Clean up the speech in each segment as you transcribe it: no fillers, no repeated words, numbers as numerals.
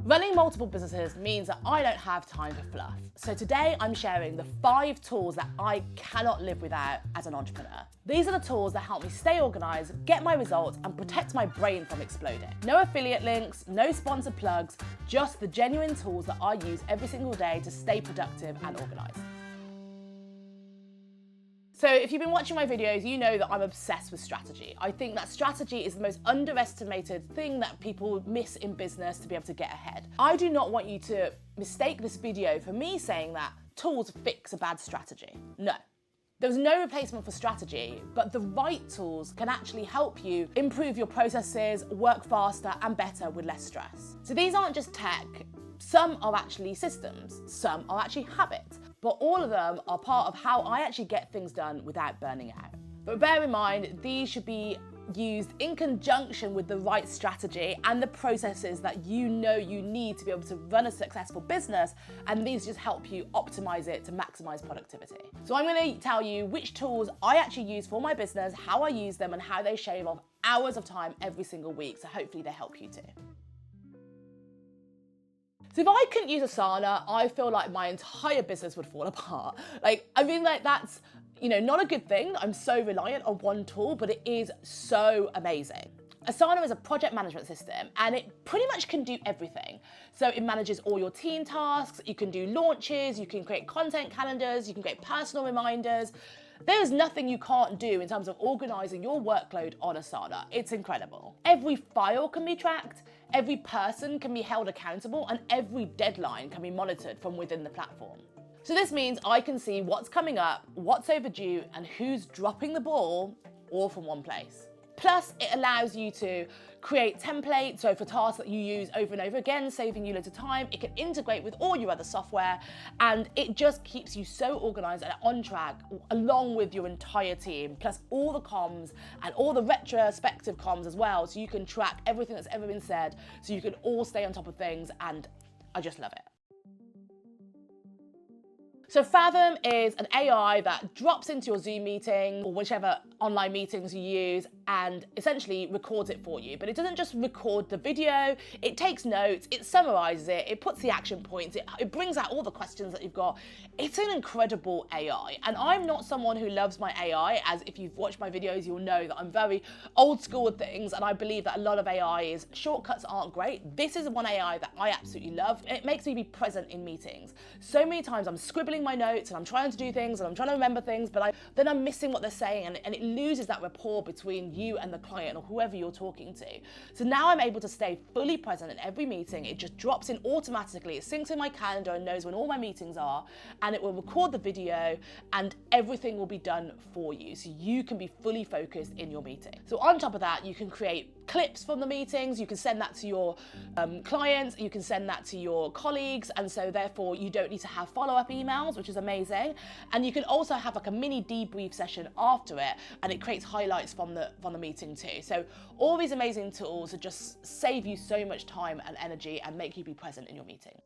Running multiple businesses means that I don't have time for fluff. So today I'm sharing the 5 tools that I cannot live without as an entrepreneur. These are the tools that help me stay organized, get my results, and protect my brain from exploding. No affiliate links, no sponsored plugs, just the genuine tools that I use every single day to stay productive and organized. So if you've been watching my videos, you know that I'm obsessed with strategy. I think that strategy is the most underestimated thing that people miss in business to be able to get ahead. I do not want you to mistake this video for me saying that tools fix a bad strategy. No. There's no replacement for strategy, but the right tools can actually help you improve your processes, work faster and better with less stress. So these aren't just tech. Some are actually systems, some are actually habits, but all of them are part of how I actually get things done without burning out. But bear in mind, these should be used in conjunction with the right strategy and the processes that you know you need to be able to run a successful business, and these just help you optimize it to maximize productivity. So I'm going to tell you which tools I actually use for my business, how I use them, and how they shave off hours of time every single week, so hopefully they help you too. So if I couldn't use Asana, I feel like my entire business would fall apart. I mean, that's, not a good thing. I'm so reliant on one tool, but it is so amazing. Asana is a project management system and it pretty much can do everything. So it manages all your team tasks, you can do launches, you can create content calendars, you can create personal reminders. There's nothing you can't do in terms of organizing your workload on Asana. It's incredible. Every file can be tracked, every person can be held accountable, and every deadline can be monitored from within the platform. So this means I can see what's coming up, what's overdue, and who's dropping the ball, all from one place. Plus, it allows you to create templates, so for tasks that you use over and over again, saving you loads of time. It can integrate with all your other software, and it just keeps you so organized and on track along with your entire team, plus all the comms and all the retrospective comms as well, so you can track everything that's ever been said, so you can all stay on top of things, and I just love it. So Fathom is an AI that drops into your Zoom meeting or whichever online meetings you use and essentially records it for you. But it doesn't just record the video, it takes notes, it summarizes it, it puts the action points, it brings out all the questions that you've got. It's an incredible AI. And I'm not someone who loves my AI, as if you've watched my videos, you'll know that I'm very old school with things, and I believe that a lot of AI is shortcuts aren't great. This is one AI that I absolutely love. It makes me be present in meetings. So many times I'm scribbling my notes and I'm trying to do things and I'm trying to remember things, but then I'm missing what they're saying, and it loses that rapport between you and the client or whoever you're talking to. So now I'm able to stay fully present in every meeting. It just drops in automatically. It syncs in my calendar and knows when all my meetings are, and it will record the video and everything will be done for you, so you can be fully focused in your meeting. So on top of that, you can create clips from the meetings, you can send that to your clients, you can send that to your colleagues, and so therefore you don't need to have follow-up emails, which is amazing. And you can also have like a mini debrief session after it, and it creates highlights from the meeting too. So all these amazing tools to just save you so much time and energy and make you be present in your meeting.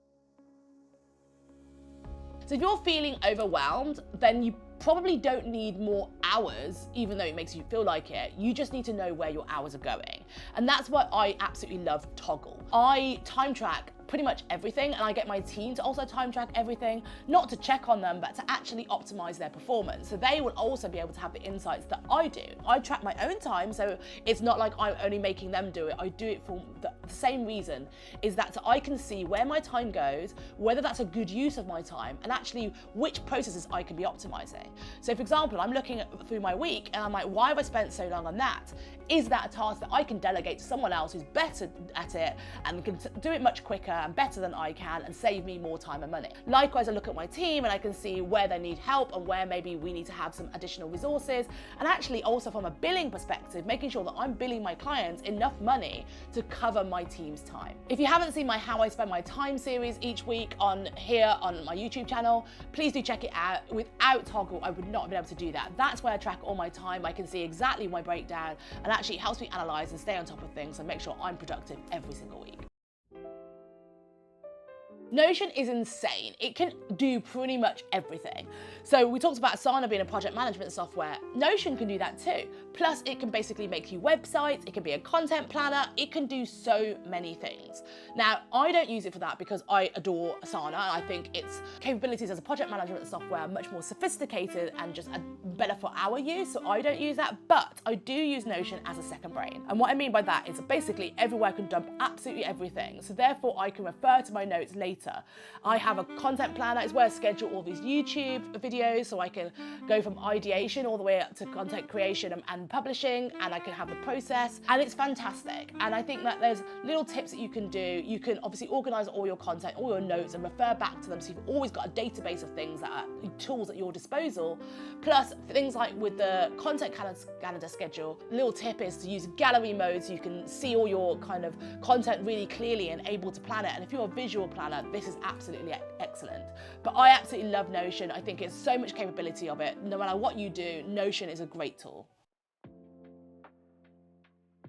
So if you're feeling overwhelmed, then you probably don't need more hours, even though it makes you feel like it. You just need to know where your hours are going. And that's why I absolutely love Toggl. I time track pretty much everything, and I get my team to also time track everything, not to check on them, but to actually optimize their performance. So they will also be able to have the insights that I do. I track my own time, so it's not like I'm only making them do it. I do it for the same reason, is that so I can see where my time goes, whether that's a good use of my time, and actually which processes I can be optimizing. So for example, I'm looking through my week and I'm like, why have I spent so long on that? Is that a task that I can delegate to someone else who's better at it and can do it much quicker and better than I can and save me more time and money? Likewise, I look at my team and I can see where they need help and where maybe we need to have some additional resources. And actually also from a billing perspective, making sure that I'm billing my clients enough money to cover my team's time. If you haven't seen my How I Spend My Time series each week on here on my YouTube channel, please do check it out. Without Toggl, I would not have been able to do that. That's where I track all my time. I can see exactly my breakdown, and actually it helps me analyze and stay on top of things and make sure I'm productive every single week. Notion is insane. It can do pretty much everything. So we talked about Asana being a project management software. Notion can do that too. Plus it can basically make you websites, it can be a content planner, it can do so many things. Now, I don't use it for that because I adore Asana. I think its capabilities as a project management software are much more sophisticated and just better for our use, so I don't use that, but I do use Notion as a second brain. And what I mean by that is basically everywhere I can dump absolutely everything, so therefore I can refer to my notes later. I have a content planner. It's where I schedule all these YouTube videos, so I can go from ideation all the way up to content creation and publishing, and I can have the process, and it's fantastic. And I think that there's little tips that you can do. You can obviously organize all your content, all your notes, and refer back to them, so you've always got a database of things that are tools at your disposal. Plus things like with the content calendar schedule, little tip is to use gallery mode so you can see all your kind of content really clearly and able to plan it. And if you're a visual planner, this is absolutely excellent. But I absolutely love Notion. I think it's so much capability of it. No matter what you do, Notion is a great tool.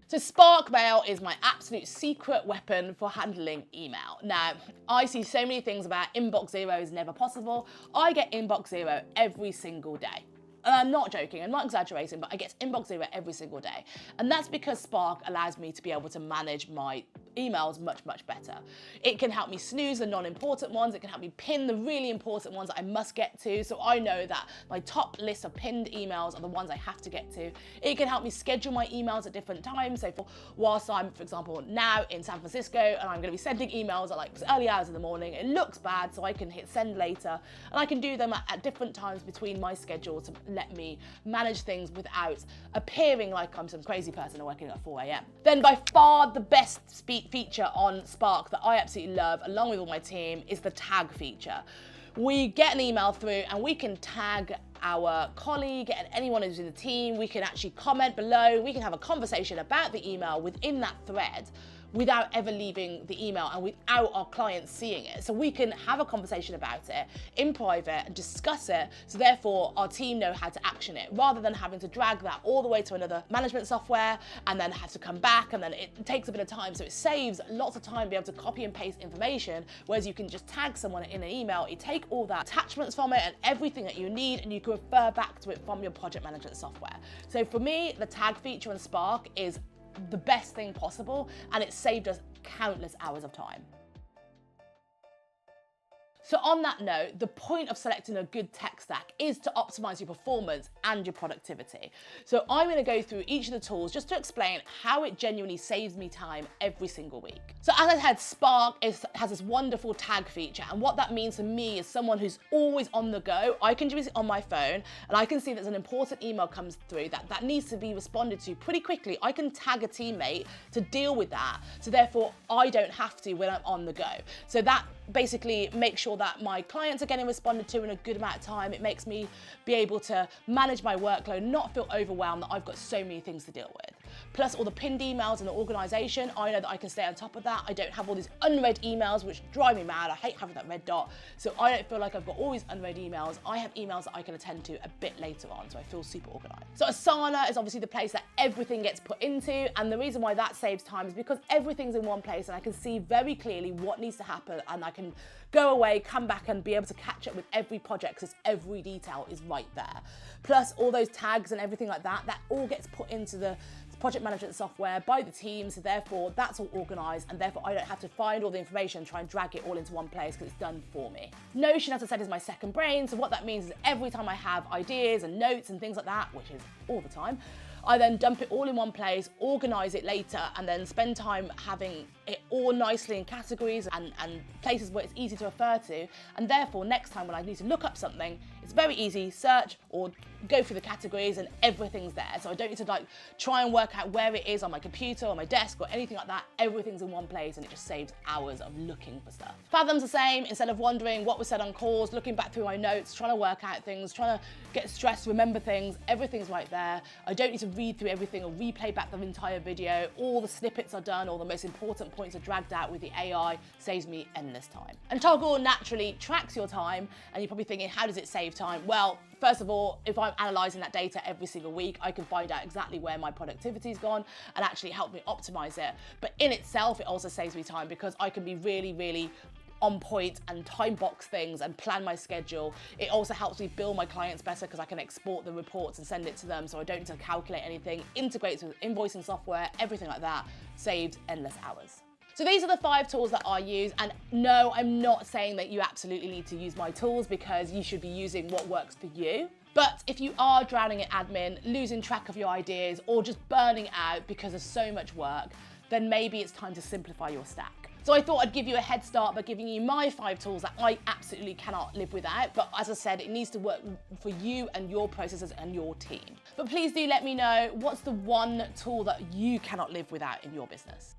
So Spark Mail is my absolute secret weapon for handling email. Now, I see so many things about inbox zero is never possible. I get inbox zero every single day. And I'm not joking, I'm not exaggerating, but I get inbox zero every single day. And that's because Spark allows me to be able to manage my emails much, much better. It can help me snooze the non-important ones. It can help me pin the really important ones that I must get to. So I know that my top list of pinned emails are the ones I have to get to. It can help me schedule my emails at different times. So whilst I'm, for example, now in San Francisco and I'm going to be sending emails at like early hours in the morning, it looks bad, so I can hit send later. And I can do them at different times between my schedule to let me manage things without appearing like I'm some crazy person working at 4 a.m. Then by far the best feature on Spark that I absolutely love, along with all my team, is the tag feature. We get an email through and we can tag our colleague and anyone who's in the team. We can actually comment below. We can have a conversation about the email within that thread without ever leaving the email and without our clients seeing it. So we can have a conversation about it in private and discuss it, so therefore our team know how to action it, rather than having to drag that all the way to another management software and then have to come back, and then it takes a bit of time. So it saves lots of time being able to copy and paste information, whereas you can just tag someone in an email, you take all that attachments from it and everything that you need, and you can refer back to it from your project management software. So for me, the tag feature on Spark is the best thing possible, and it saved us countless hours of time. So on that note, the point of selecting a good tech stack is to optimize your performance and your productivity. So I'm going to go through each of the tools just to explain how it genuinely saves me time every single week. So as I said, Spark has this wonderful tag feature, and what that means for me is someone who's always on the go. I can do this on my phone and I can see there's an important email comes through that needs to be responded to pretty quickly. I can tag a teammate to deal with that, so therefore I don't have to when I'm on the go. So that basically makes sure that my clients are getting responded to in a good amount of time. It makes me be able to manage my workload, not feel overwhelmed that I've got so many things to deal with. Plus all the pinned emails and the organization, I know that I can stay on top of that. I don't have all these unread emails which drive me mad. I hate having that red dot. So I don't feel like I've got all these unread emails. I have emails that I can attend to a bit later on, so I feel super organized. So Asana is obviously the place that everything gets put into, and the reason why that saves time is because everything's in one place and I can see very clearly what needs to happen, and I can go away, come back and be able to catch up with every project because every detail is right there. Plus all those tags and everything like that, that all gets put into the project management software by the team, so therefore that's all organized, and therefore I don't have to find all the information and try and drag it all into one place because it's done for me. Notion, as I said, is my second brain, so what that means is every time I have ideas and notes and things like that, which is all the time, I then dump it all in one place, organize it later, and then spend time having it all nicely in categories and places where it's easy to refer to. And therefore, next time when I need to look up something, it's very easy, search or go through the categories and everything's there. So I don't need to try and work out where it is on my computer or my desk or anything like that. Everything's in one place and it just saves hours of looking for stuff. Fathom's the same. Instead of wondering what was said on calls, looking back through my notes, trying to work out things, trying to get stressed, remember things, everything's right there. I don't need to read through everything or replay back the entire video. All the snippets are done, all the most important points are dragged out with the AI, saves me endless time. And Toggle naturally tracks your time, and you're probably thinking, how does it save time? Well, first of all, if I'm analysing that data every single week, I can find out exactly where my productivity's gone and actually help me optimise it. But in itself, it also saves me time because I can be really, really on point and time box things and plan my schedule. It also helps me bill my clients better because I can export the reports and send it to them, so I don't need to calculate anything. Integrates with invoicing software, everything like that. Saves endless hours. So these are the 5 tools that I use, and no, I'm not saying that you absolutely need to use my tools, because you should be using what works for you. But if you are drowning in admin, losing track of your ideas, or just burning out because of so much work, then maybe it's time to simplify your stack. So I thought I'd give you a head start by giving you my 5 tools that I absolutely cannot live without. But as I said, it needs to work for you and your processes and your team. But please do let me know, what's the one tool that you cannot live without in your business?